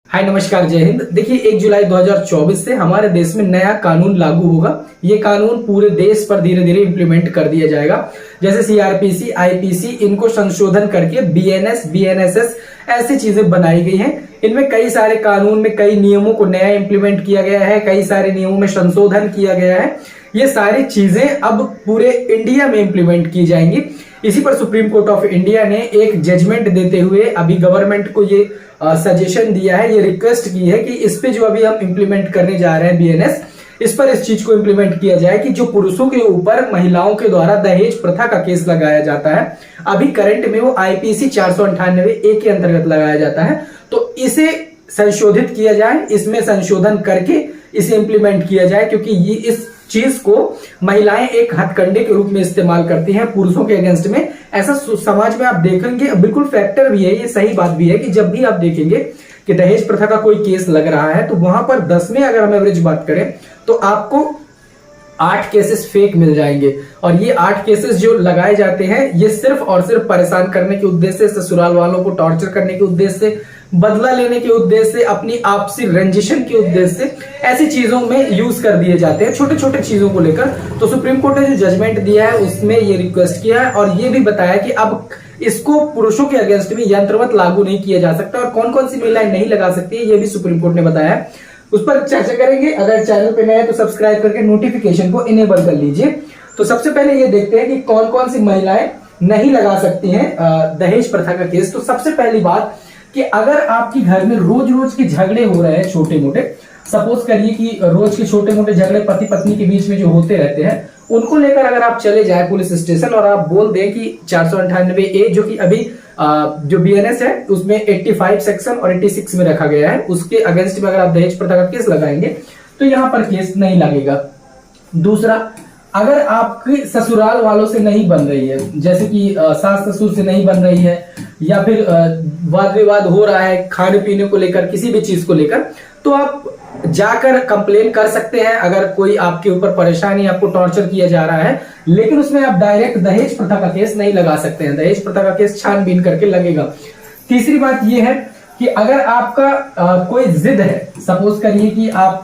हाय नमस्कार, जय हिंद। देखिए 1 जुलाई 2024 से हमारे देश में नया कानून लागू होगा। ये कानून पूरे देश पर धीरे धीरे इंप्लीमेंट कर दिया जाएगा। जैसे सीआरपीसी, आईपीसी, इनको संशोधन करके बीएनएस, बीएनएसएस ऐसी चीजें बनाई गई हैं। इनमें कई सारे कानून में कई नियमों को नया इंप्लीमेंट किया गया है, कई सारे नियमों में संशोधन किया गया है। ये सारी चीजें अब पूरे इंडिया में इंप्लीमेंट की जाएंगी। इसी पर सुप्रीम कोर्ट ऑफ इंडिया ने एक जजमेंट देते हुए अभी गवर्नमेंट को ये सजेशन दिया है, ये रिक्वेस्ट की है कि इस पे जो अभी हम इंप्लीमेंट करने जा रहे हैं बीएनएस, इस पर इस चीज को इंप्लीमेंट किया जाए कि जो पुरुषों के ऊपर महिलाओं के द्वारा दहेज प्रथा का केस लगाया जाता है, अभी करंट में वो आईपीसी 498A के अंतर्गत लगाया जाता है, तो इसे संशोधित किया जाए, इसमें संशोधन करके इसे इंप्लीमेंट किया जाए, क्योंकि ये इस चीज को महिलाएं एक हथकंडे के रूप में इस्तेमाल करती हैं पुरुषों के अगेंस्ट में। ऐसा समाज में आप देखेंगे, बिल्कुल फैक्टर भी है, ये सही बात भी है कि जब भी आप देखेंगे कि दहेज प्रथा का कोई केस लग रहा है तो वहां पर 10 में अगर हम एवरेज बात करें तो आपको 8 केसेस फेक मिल जाएंगे। और ये 8 केसेस जो लगाए जाते हैं ये सिर्फ और सिर्फ परेशान करने के उद्देश्य से, ससुराल वालों को टॉर्चर करने के उद्देश्य से, बदला लेने के उद्देश्य से, अपनी आपसी रंजिशन के उद्देश्य से ऐसी चीजों में यूज कर दिए जाते हैं, छोटे छोटे चीजों को लेकर। तो सुप्रीम कोर्ट ने जो जजमेंट दिया है उसमें ये रिक्वेस्ट किया है और ये भी बताया कि अब इसको पुरुषों के अगेंस्ट में यंत्रवत लागू नहीं किया जा सकता और कौन कौन सी महिलाएं नहीं लगा सकती है ये भी सुप्रीम कोर्ट ने बताया है। उस पर चर्चा करेंगे। अगर चैनल पे नए हैं तो सब्सक्राइब करके नोटिफिकेशन को इनेबल कर लीजिए। तो सबसे पहले ये देखते हैं कि कौन कौन सी महिलाएं नहीं लगा सकती हैं दहेज प्रथा का केस। तो सबसे पहली बात कि अगर आपके घर में रोज रोज के झगड़े हो रहे हैं छोटे मोटे, सपोज करिए कि रोज के छोटे मोटे झगड़े पति पत्नी के बीच में जो होते रहते हैं, उनको लेकर अगर आप चले जाए पुलिस स्टेशन और आप बोल दें कि 498A जो कि अभी जो बीएनएस है उसमें 85 सेक्शन और 86 में रखा गया है, उसके अगेंस्ट में अगर आप दहेज प्रथा का केस लगाएंगे तो यहां पर केस नहीं लगेगा। दूसरा, अगर आपकी ससुराल वालों से नहीं बन रही है, जैसे कि सास ससुर से नहीं बन रही है या फिर वाद विवाद हो रहा है खाने पीने को लेकर, किसी भी चीज को लेकर, तो आप जाकर कंप्लेन कर सकते हैं। अगर कोई आपके ऊपर परेशानी, आपको टॉर्चर किया जा रहा है, लेकिन उसमें आप डायरेक्ट दहेज प्रथा का केस नहीं लगा सकते हैं। दहेज प्रथा का केस छानबीन करके लगेगा। तीसरी बात यह है कि अगर आपका कोई जिद है, सपोज करिए कि आप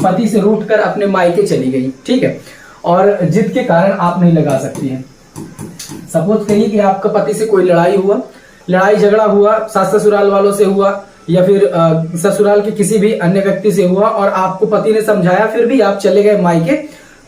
पति से रूठकर अपने मायके चली गई, ठीक है, और जिद के कारण आप नहीं लगा सकती हैं। सपोज करिए कि आपका पति से कोई लड़ाई झगड़ा हुआ, सास ससुराल वालों से हुआ या फिर ससुराल के किसी भी अन्य व्यक्ति से हुआ और आपको पति ने समझाया, फिर भी आप चले गए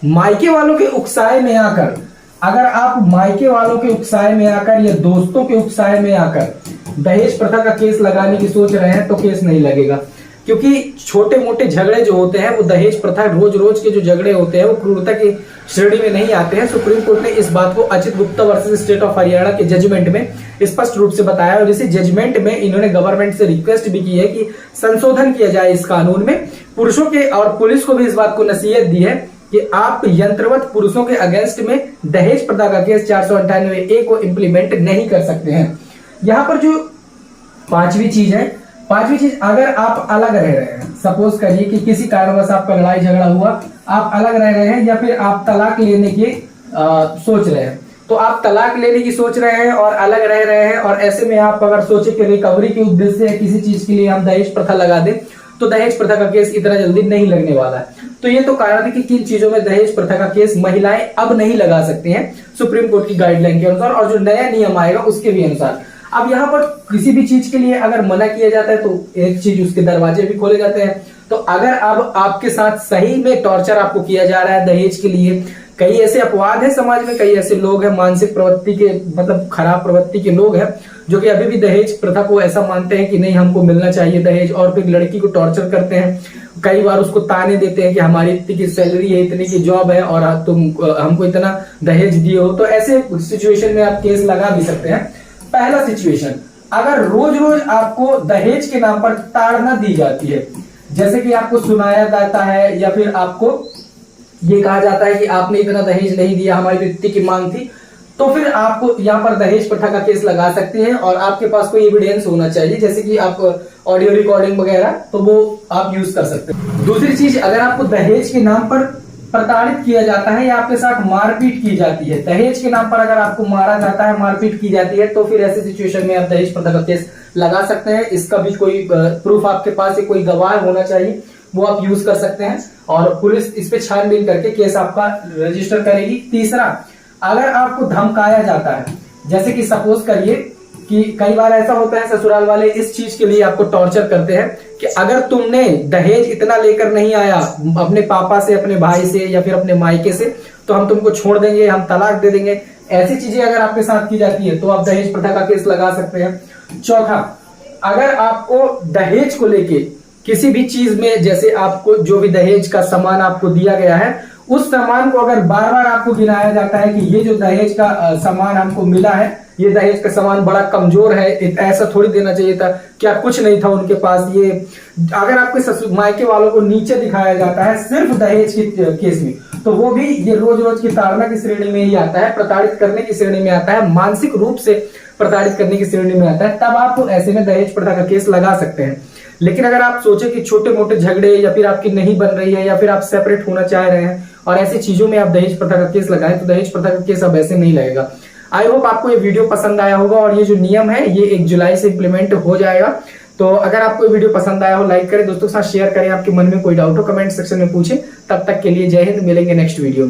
मायके वालों के उकसाए में आकर, अगर आप मायके वालों के उकसाए में आकर या दोस्तों के उकसाए में आकर दहेज प्रथा का केस लगाने की सोच रहे हैं तो केस नहीं लगेगा, क्योंकि छोटे मोटे झगड़े जो होते हैं वो दहेज प्रथा, रोज रोज के जो झगड़े होते हैं वो क्रूरता की श्रेणी में नहीं आते हैं। सुप्रीम कोर्ट ने इस बात को अचित Gupta versus state of Haryana के जजमेंट में स्पष्ट रूप से बताया और इसी जजमेंट में इन्होंने गवर्नमेंट से रिक्वेस्ट भी की है कि संशोधन किया जाए इस कानून में। पुरुषों के और पुलिस को भी इस बात को नसीहत दी है कि आप यंत्रवत पुरुषों के अगेंस्ट में दहेज प्रथा का केस 498A को इंप्लीमेंट नहीं कर सकते हैं। यहाँ पर जो पांचवी चीज, अगर आप अलग रह रहे हैं, सपोज करिए कि किसी कारणवश आपका लड़ाई झगड़ा हुआ, आप अलग रह रहे हैं या फिर आप तलाक लेने की सोच रहे हैं, तो आप तलाक लेने की सोच रहे हैं और अलग रह रहे हैं और ऐसे में आप अगर सोचे कि रिकवरी के उद्देश्य से किसी चीज के लिए हम दहेज प्रथा लगा दें तो दहेज प्रथा का केस इतना जल्दी नहीं लगने वाला है। तो ये तो कारण है कि किन चीजों में दहेज प्रथा का केस महिलाएं अब नहीं लगा सकती हैं सुप्रीम कोर्ट की गाइडलाइन के अनुसार और जो नया नियम आएगा उसके भी अनुसार। अब यहाँ पर किसी भी चीज के लिए अगर मना किया जाता है तो एक चीज उसके दरवाजे भी खोले जाते हैं। तो अगर अब आपके साथ सही में टॉर्चर आपको किया जा रहा है दहेज के लिए, कई ऐसे अपवाद हैं समाज में, कई ऐसे लोग हैं मानसिक प्रवृत्ति के, मतलब खराब प्रवृत्ति के लोग हैं जो कि अभी भी दहेज प्रथा को ऐसा मानते हैं कि नहीं हमको मिलना चाहिए दहेज, और फिर लड़की को टॉर्चर करते हैं। कई बार उसको ताने देते हैं कि हमारी इतनी की सैलरी है, इतनी की जॉब है और तुम हमको इतना दहेज दिए हो। तो ऐसे सिचुएशन में आप केस लगा भी सकते हैं। पहला सिचुएशन, अगर रोज रोज आपको दहेज के नाम पर ताड़ना दी जाती है, जैसे कि आपको सुनाया जाता है या फिर आपको ये कहा जाता है कि आपने इतना दहेज नहीं दिया, हमारी व्यक्ति की मांग थी, तो फिर आप यहाँ पर दहेज प्रथा का केस लगा सकते हैं और आपके पास कोई एविडेंस होना चाहिए, जैसे कि आप ऑडियो रिकॉर्डिंग वगैरह, तो वो आप यूज कर सकते हैं। दूसरी चीज, अगर आपको दहेज के नाम पर प्रताड़ित किया जाता है या आपके साथ मारपीट की जाती है, दहेज के नाम पर अगर आपको मारा जाता है, मारपीट की जाती है, तो फिर ऐसे सिचुएशन में आप दहेज प्रथा का केस लगा सकते हैं। इसका भी कोई प्रूफ आपके पास है, कोई गवाह होना चाहिए, वो आप यूज कर सकते हैं और पुलिस इस पे छानबीन करके केस आपका रजिस्टर करेगी। तीसरा, अगर आपको धमकाया जाता है, जैसे कि सपोज करिए कि कई बार ऐसा होता है ससुराल वाले इस चीज के लिए आपको टॉर्चर करते हैं कि अगर तुमने दहेज इतना लेकर नहीं आया अपने पापा से, अपने भाई से या फिर अपने मायके से, तो हम तुमको छोड़ देंगे, हम तलाक दे देंगे। ऐसी चीजें अगर आपके साथ की जाती है तो आप दहेज प्रथा का केस लगा सकते हैं। चौथा, अगर आपको दहेज को लेके किसी भी चीज में, जैसे आपको जो भी दहेज का सामान आपको दिया गया है, उस सामान को अगर बार बार आपको गिनाया जाता है कि ये जो दहेज का सामान हमको मिला है, ये दहेज का सामान बड़ा कमजोर है, ऐसा थोड़ी देना चाहिए था, क्या कुछ नहीं था उनके पास, ये अगर आपके ससुर मायके वालों को नीचे दिखाया जाता है सिर्फ दहेज के केस में, तो वो भी ये रोज रोज की ताड़ना की श्रेणी में ही आता है, प्रताड़ित करने की श्रेणी में आता है, मानसिक रूप से प्रताड़ित करने की श्रेणी में आता है। तब आप ऐसे में दहेज प्रथा का केस लगा सकते हैं। लेकिन अगर आप सोचे कि छोटे मोटे झगड़े या फिर आपकी नहीं बन रही है या फिर आप सेपरेट होना चाह रहे हैं और ऐसी चीजों में आप दहेज प्रथा का केस लगाएं, तो दहेज प्रथा का केस अब ऐसे नहीं लगेगा। आई होप आपको ये वीडियो पसंद आया होगा और ये जो नियम है ये 1 जुलाई से इंप्लीमेंट हो जाएगा। तो अगर आपको ये वीडियो पसंद आया हो, लाइक करें, दोस्तों के साथ शेयर करें, आपके मन में कोई डाउट हो कमेंट सेक्शन में पूछें। तब तक के लिए जय हिंद, मिलेंगे नेक्स्ट वीडियो में।